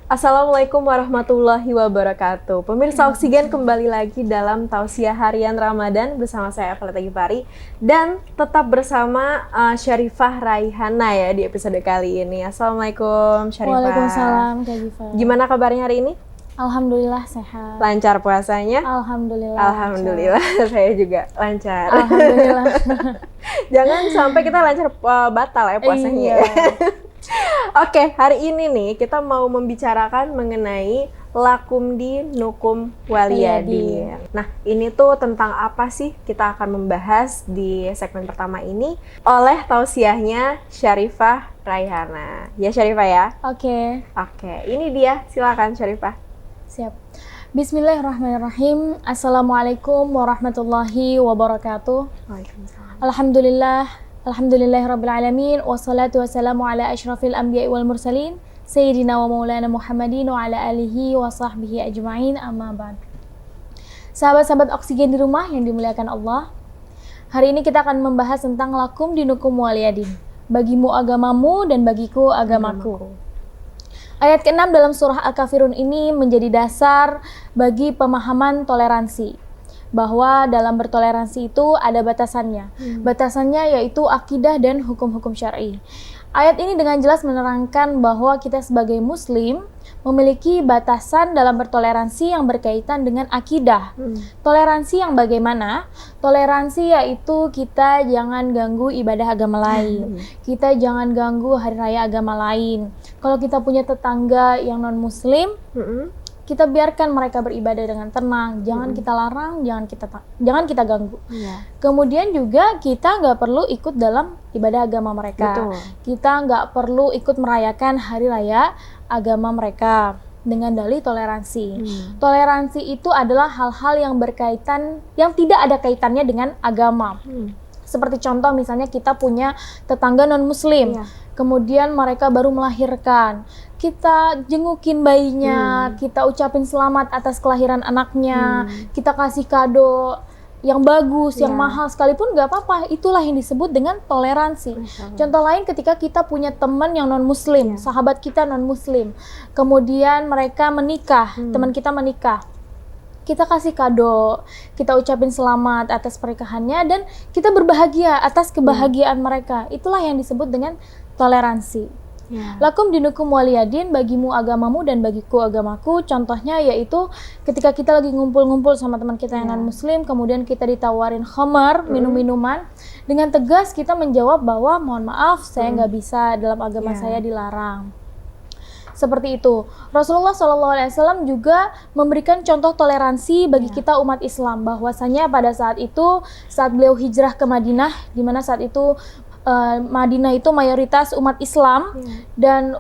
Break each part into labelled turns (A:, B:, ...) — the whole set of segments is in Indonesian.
A: Assalamualaikum warahmatullahi wabarakatuh. Pemirsa Oksigen kembali lagi dalam tausiah harian Ramadan bersama saya Valeta Gifari dan tetap bersama Syarifah Raihana ya di episode kali ini. Assalamualaikum Syarifah.
B: Waalaikumsalam Kak Gifari.
A: Gimana kabarnya hari ini?
B: Alhamdulillah sehat.
A: Lancar puasanya?
B: Alhamdulillah.
A: Alhamdulillah, saya juga lancar.
B: Alhamdulillah.
A: Jangan sampai kita lancar batal ya puasanya.
B: Iya.
A: Oke, hari ini nih kita mau membicarakan mengenai Lakumdi Nukum Waliyadin. Nah, ini tuh tentang apa sih? Kita akan membahas di segmen pertama ini oleh tausiahnya Syarifah Raihana. Ya Syarifah ya?
B: Oke.
A: Oke, ini dia. Silakan Syarifah.
B: Siap. Bismillahirrahmanirrahim. Assalamualaikum warahmatullahi wabarakatuh.
A: Waalaikumsalam.
B: Alhamdulillahirrabbilalamin. Wassalatu wassalamu ala ashrafil anbiya'i wal mursalin Sayyidina wa maulana Muhammadin wa ala alihi wa sahbihi ajma'in, amma ba'd. Sahabat-sahabat Oksigen di rumah yang dimuliakan Allah, hari ini kita akan membahas tentang Lakum dinukum waliyadin, bagimu agamamu dan bagiku agamaku. Ayat ke-6 dalam surah Al-Kafirun ini menjadi dasar bagi pemahaman toleransi, bahwa dalam bertoleransi itu ada batasannya. Batasannya yaitu akidah dan hukum-hukum syar'i. Ayat ini dengan jelas menerangkan bahwa kita sebagai muslim memiliki batasan dalam bertoleransi yang berkaitan dengan akidah. Toleransi yang bagaimana? Toleransi yaitu kita jangan ganggu ibadah agama lain. Kita jangan ganggu hari raya agama lain. Kalau kita punya tetangga yang non-muslim, kita biarkan mereka beribadah dengan tenang, jangan kita larang, jangan kita ganggu. Kemudian juga kita nggak perlu ikut dalam ibadah agama mereka.
A: Betul.
B: Kita nggak perlu ikut merayakan hari raya agama mereka dengan dalih toleransi. Toleransi itu adalah hal-hal yang berkaitan, yang tidak ada kaitannya dengan agama. Seperti contoh misalnya kita punya tetangga non-muslim, kemudian mereka baru melahirkan, kita jengukin bayinya, kita ucapin selamat atas kelahiran anaknya, kita kasih kado yang bagus, yang mahal sekalipun nggak apa-apa. Itulah yang disebut dengan toleransi. Contoh lain ketika kita punya teman yang non-muslim, sahabat kita non-muslim, kemudian mereka menikah, teman kita menikah, kita kasih kado, kita ucapin selamat atas pernikahannya, dan kita berbahagia atas kebahagiaan mereka. Itulah yang disebut dengan toleransi. Lakum dinukum waliyadin, bagimu agamamu dan bagiku agamaku. Contohnya yaitu ketika kita lagi ngumpul-ngumpul sama teman kita yang non-muslim, kemudian kita ditawarin khamar, minum-minuman, dengan tegas kita menjawab bahwa mohon maaf, saya nggak bisa, dalam agama saya dilarang. Seperti itu. Rasulullah SAW juga memberikan contoh toleransi bagi kita umat Islam, bahwasanya pada saat itu, saat beliau hijrah ke Madinah, di mana saat itu Madinah itu mayoritas umat Islam, dan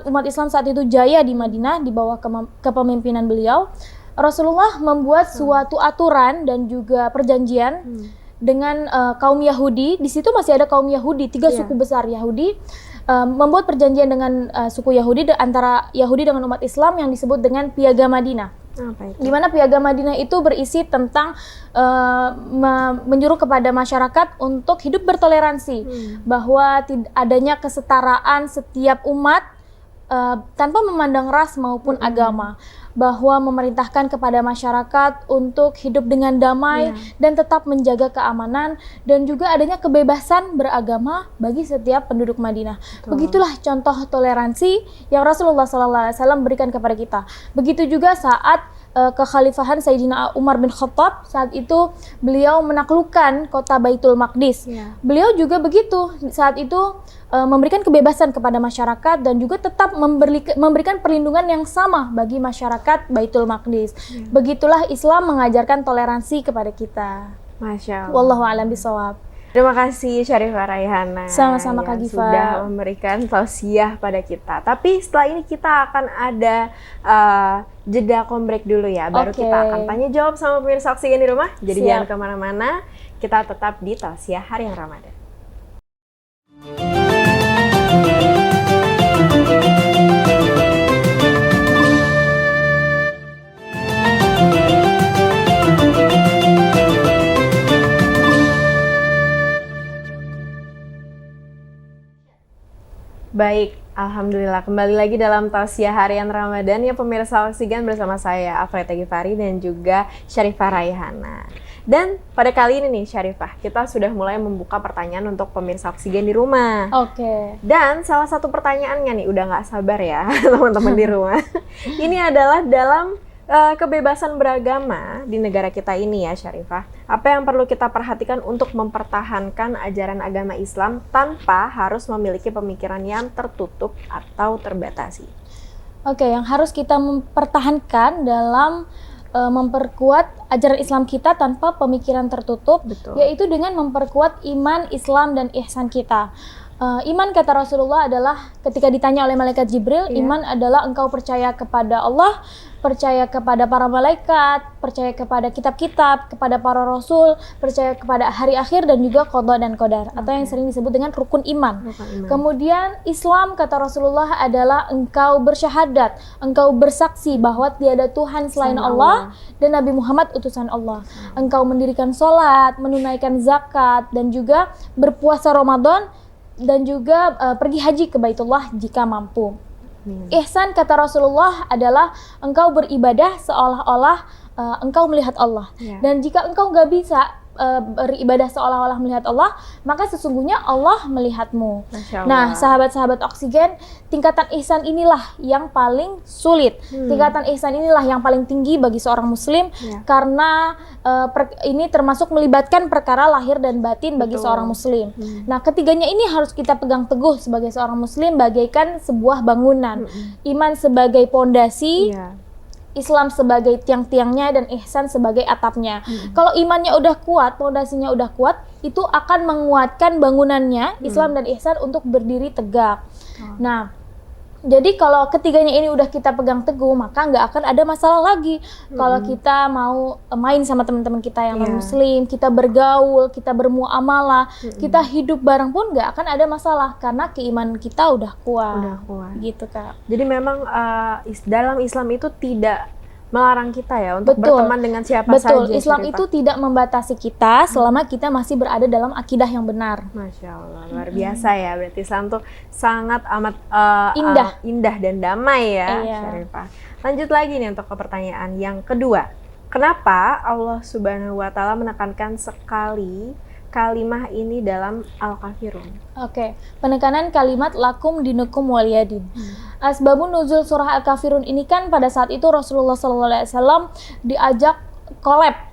B: umat Islam saat itu jaya di Madinah di bawah kepemimpinan beliau. Rasulullah membuat suatu aturan dan juga perjanjian dengan kaum Yahudi. Di situ masih ada kaum Yahudi, 3 suku besar Yahudi. Membuat perjanjian dengan suku Yahudi, antara Yahudi dengan umat Islam, yang disebut dengan Piagam Madinah. Di mana Piagam Madinah itu berisi tentang menyuruh kepada masyarakat untuk hidup bertoleransi, bahwa adanya kesetaraan setiap umat tanpa memandang ras maupun agama, bahwa memerintahkan kepada masyarakat untuk hidup dengan damai dan tetap menjaga keamanan, dan juga adanya kebebasan beragama bagi setiap penduduk Madinah. Begitulah contoh toleransi yang Rasulullah SAW berikan kepada kita. Begitu juga saat kekhalifahan Sayyidina Umar bin Khattab, saat itu beliau menaklukkan kota Baitul Maqdis. Beliau juga begitu, saat itu memberikan kebebasan kepada masyarakat dan juga tetap memberikan perlindungan yang sama bagi masyarakat Baitul Maqdis. Begitulah Islam mengajarkan toleransi kepada kita.
A: Masya Allah.
B: Wallahu a'lam bishawab.
A: Terima kasih Syarifah Raihana.
B: Sama-sama Kak Giva.
A: Sudah memberikan tausiah pada kita. Tapi setelah ini kita akan ada jeda kombrek dulu ya. Baru kita akan tanya jawab sama pemirsa Oksigen di rumah. Jadi jangan kemana-mana. Kita tetap di tausiah harian Ramadan. Baik, Alhamdulillah, kembali lagi dalam Tausiah Harian Ramadan ya pemirsa Oksigen bersama saya Afriyata Gifari dan juga Syarifah Raihana. Dan pada kali ini nih Syarifah, kita sudah mulai membuka pertanyaan untuk pemirsa Oksigen di rumah.
B: Oke.
A: Dan salah satu pertanyaannya nih, udah nggak sabar ya teman-teman di rumah. Ini adalah dalam kebebasan beragama di negara kita ini ya Syarifah. Apa yang perlu kita perhatikan untuk mempertahankan ajaran agama Islam tanpa harus memiliki pemikiran yang tertutup atau terbatasi?
B: Oke, yang harus kita mempertahankan dalam memperkuat ajaran Islam kita tanpa pemikiran tertutup,
A: Betul.
B: yaitu dengan memperkuat iman, Islam, dan ihsan kita. Iman kata Rasulullah adalah ketika ditanya oleh malaikat Jibril, iman adalah engkau percaya kepada Allah, percaya kepada para malaikat, percaya kepada kitab-kitab, kepada para rasul, percaya kepada hari akhir dan juga qada dan qadar, atau yang sering disebut dengan rukun iman. Kemudian Islam kata Rasulullah adalah engkau bersyahadat, engkau bersaksi bahwa tiada Tuhan selain Allah dan Nabi Muhammad utusan Allah. Engkau mendirikan sholat, menunaikan zakat, dan juga berpuasa Ramadan, dan juga pergi haji ke Baitullah jika mampu. Ihsan kata Rasulullah adalah engkau beribadah seolah-olah engkau melihat Allah. Dan jika engkau nggak bisa beribadah seolah-olah melihat Allah, maka sesungguhnya Allah melihatmu. Nah, sahabat-sahabat Oksigen, tingkatan ihsan inilah yang paling sulit. Tingkatan ihsan inilah yang paling tinggi bagi seorang muslim, karena ini termasuk melibatkan perkara lahir dan batin bagi seorang muslim. Nah, ketiganya ini harus kita pegang teguh sebagai seorang muslim bagaikan sebuah bangunan. Iman sebagai pondasi, Islam sebagai tiang-tiangnya, dan ihsan sebagai atapnya. Kalau imannya udah kuat, pondasinya udah kuat, itu akan menguatkan bangunannya, Islam dan ihsan untuk berdiri tegak. Nah, jadi kalau ketiganya ini udah kita pegang teguh, maka nggak akan ada masalah lagi. Kalau kita mau main sama teman-teman kita yang non-muslim, kita bergaul, kita bermuamalah, kita hidup bareng pun nggak akan ada masalah, karena keimanan kita udah kuat. Gitu, Kak.
A: Jadi memang dalam Islam itu tidak melarang kita ya untuk berteman dengan siapa saja.
B: Betul, Islam itu tidak membatasi kita selama kita masih berada dalam akidah yang benar.
A: Masya Allah, luar biasa ya. Berarti Islam tuh sangat amat indah dan damai ya, Syarifah. Lanjut lagi nih untuk ke pertanyaan yang kedua. Kenapa Allah Subhanahu wa Ta'ala menekankan sekali kalimah ini dalam Al-Kafirun?
B: Oke, penekanan kalimat lakum dinukum waliyadin. Asbabun nuzul surah Al-Kafirun ini kan pada saat itu Rasulullah SAW diajak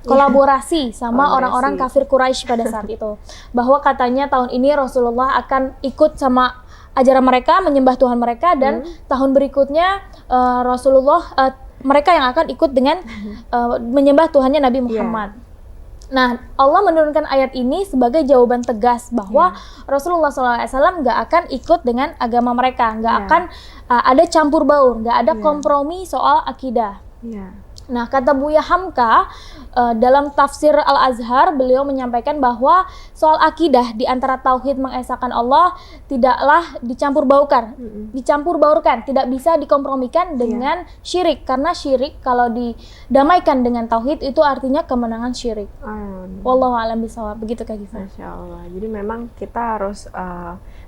B: kolaborasi sama orang-orang kafir Quraisy pada saat itu. Bahwa katanya tahun ini Rasulullah akan ikut sama ajaran mereka, menyembah Tuhan mereka, dan tahun berikutnya Rasulullah mereka yang akan ikut dengan menyembah Tuhannya Nabi Muhammad. Nah, Allah menurunkan ayat ini sebagai jawaban tegas bahwa Rasulullah SAW nggak akan ikut dengan agama mereka, nggak akan ada campur baur, nggak ada kompromi soal akidah. Nah, kata Buya Hamka dalam tafsir Al-Azhar, beliau menyampaikan bahwa soal akidah di antara tauhid mengesahkan Allah tidaklah dicampur baurkan, tidak bisa dikompromikan dengan syirik, karena syirik kalau didamaikan dengan tauhid itu artinya kemenangan syirik. Wallahu a'lam bishawab, begitu Kak Giva.
A: Masya Allah. Jadi memang kita harus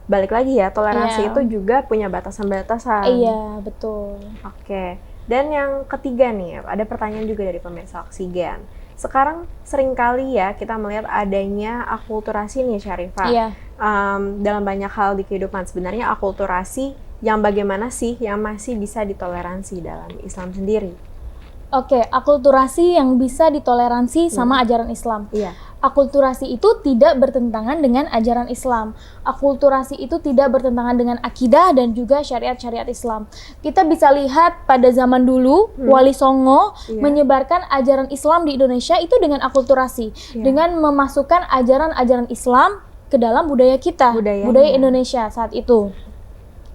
A: balik lagi ya, toleransi itu juga punya batasan-batasan.
B: Iya, betul.
A: Oke. Dan yang ketiga nih, ada pertanyaan juga dari pemirsa Oksigen. Sekarang seringkali ya kita melihat adanya akulturasi nih Syarifah. Dalam banyak hal di kehidupan. Sebenarnya akulturasi yang bagaimana sih yang masih bisa ditoleransi dalam Islam sendiri?
B: Oke, akulturasi yang bisa ditoleransi sama ajaran Islam. Akulturasi itu tidak bertentangan dengan ajaran Islam. Akulturasi itu tidak bertentangan dengan akidah dan juga syariat-syariat Islam. Kita bisa lihat pada zaman dulu, Wali Songo menyebarkan ajaran Islam di Indonesia itu dengan akulturasi. Dengan memasukkan ajaran-ajaran Islam ke dalam budaya kita, budaya Indonesia saat itu.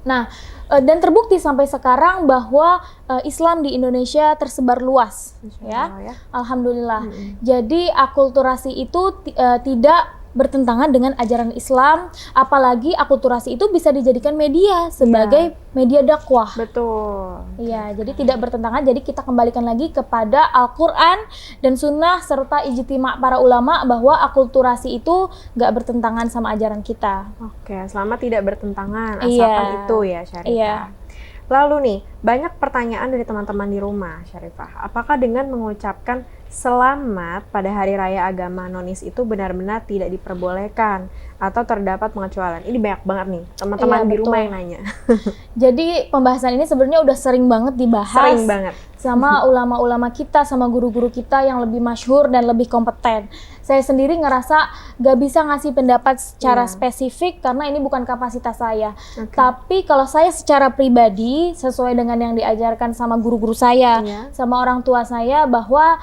B: Nah, dan terbukti sampai sekarang bahwa Islam di Indonesia tersebar luas, ya. Alhamdulillah. Jadi akulturasi itu tidak bertentangan dengan ajaran Islam, apalagi akulturasi itu bisa dijadikan media sebagai media dakwah.
A: Betul.
B: Iya, jadi tidak bertentangan, jadi kita kembalikan lagi kepada Al-Quran dan Sunnah serta ijtima' para ulama bahwa akulturasi itu nggak bertentangan sama ajaran kita.
A: Oke, selama tidak bertentangan,
B: Iya.
A: asalkan itu ya Syarifah.
B: Iya.
A: Lalu nih, banyak pertanyaan dari teman-teman di rumah, Syarifah. Apakah dengan mengucapkan selamat pada hari raya agama nonis itu benar-benar tidak diperbolehkan atau terdapat pengecualian? Ini banyak banget nih teman-teman
B: Iya,
A: di rumah
B: betul.
A: yang nanya.
B: Jadi pembahasan ini sebenarnya udah sering banget dibahas.
A: Sering banget.
B: Sama ulama-ulama kita, sama guru-guru kita yang lebih masyhur dan lebih kompeten. Saya sendiri ngerasa gak bisa ngasih pendapat secara spesifik karena ini bukan kapasitas saya.
A: Oke.
B: Tapi kalau saya secara pribadi, sesuai dengan yang diajarkan sama guru-guru saya,
A: Iya.
B: sama orang tua saya, bahwa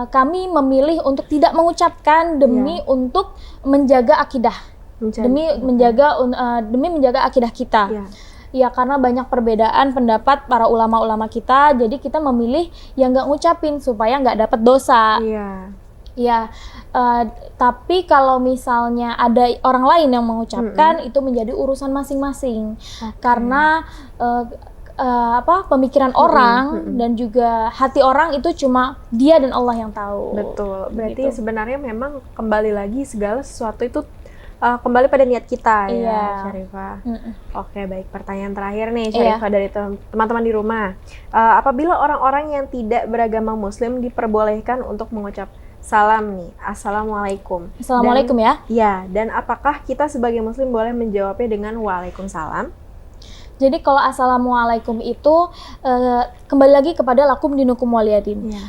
B: kami memilih untuk tidak mengucapkan demi untuk menjaga akidah. Demi menjaga akidah kita.
A: Iya.
B: Ya, karena banyak perbedaan pendapat para ulama-ulama kita, jadi kita memilih yang nggak ngucapin supaya nggak dapat dosa.
A: Iya.
B: Ya, tapi kalau misalnya ada orang lain yang mengucapkan, itu menjadi urusan masing-masing. Karena pemikiran orang dan juga hati orang itu cuma dia dan Allah yang tahu.
A: Betul. Berarti
B: Gitu.
A: sebenarnya memang kembali lagi segala sesuatu itu kembali pada niat kita ya,
B: Iya.
A: Syarifah.
B: Mm-mm.
A: Oke, baik. Pertanyaan terakhir nih, Syarifah, dari teman-teman di rumah. Apabila orang-orang yang tidak beragama Muslim diperbolehkan untuk mengucap salam nih, Assalamualaikum.
B: Assalamualaikum ya.
A: Ya, dan apakah kita sebagai Muslim boleh menjawabnya dengan Waalaikumsalam?
B: Jadi kalau assalamualaikum itu kembali lagi kepada lakum dinukum waliyadin.
A: Iya.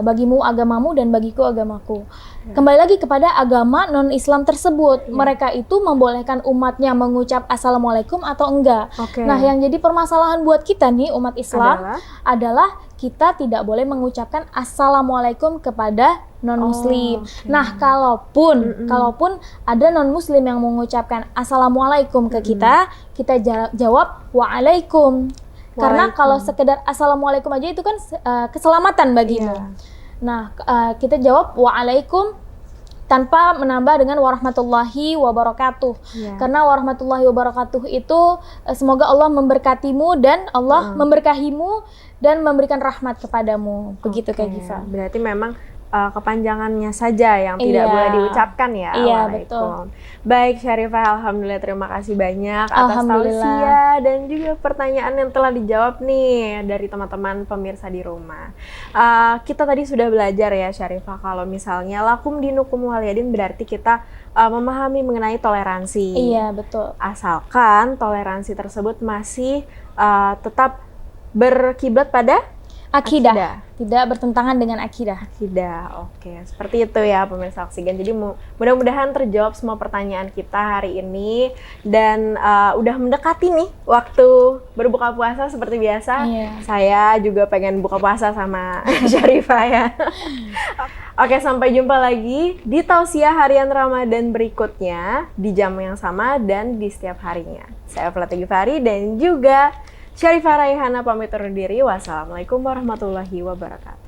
B: Bagimu agamamu dan bagiku agamaku. Kembali lagi kepada agama non-Islam tersebut. Mereka itu membolehkan umatnya mengucap assalamualaikum atau enggak.
A: Oke.
B: Nah, yang jadi permasalahan buat kita nih umat Islam adalah kita tidak boleh mengucapkan assalamualaikum kepada non-muslim.
A: oke.
B: Nah, kalaupun ada non-muslim yang mengucapkan assalamualaikum ke kita jawab waalaikum. Karena kalau sekedar assalamualaikum aja itu kan keselamatan bagimu.
A: Iya.
B: Nah, kita jawab waalaikum tanpa menambah dengan warahmatullahi wabarakatuh.
A: Iya.
B: Karena warahmatullahi wabarakatuh itu semoga Allah memberkatimu dan Allah memberkahimu dan memberikan rahmat kepadamu. Begitu
A: Oke.
B: Kak Giva.
A: Berarti memang kepanjangannya saja yang tidak
B: Iya.
A: boleh diucapkan ya.
B: Iya,
A: Waalaikum. Baik, Syarifah, alhamdulillah, terima kasih banyak atas
B: Alhamdulillah.
A: tausiah dan juga pertanyaan yang telah dijawab nih dari teman-teman pemirsa di rumah. Kita tadi sudah belajar ya, Syarifah, kalau misalnya lakum dinukum waliyadin berarti kita memahami mengenai toleransi.
B: Iya, betul.
A: Asalkan toleransi tersebut masih tetap berkiblat pada
B: Akidah. Tidak bertentangan dengan akidah.
A: Akidah. Oke, seperti itu ya pemirsa Oksigen. Jadi mudah-mudahan terjawab semua pertanyaan kita hari ini dan udah mendekati nih waktu berbuka puasa seperti biasa.
B: Iya.
A: Saya juga pengen buka puasa sama Syarifah ya. Oke, sampai jumpa lagi di tausiah harian Ramadan berikutnya di jam yang sama dan di setiap harinya. Saya Fatih Gifari dan juga Syarifah Raihana pamit undur diri. Wassalamualaikum warahmatullahi wabarakatuh.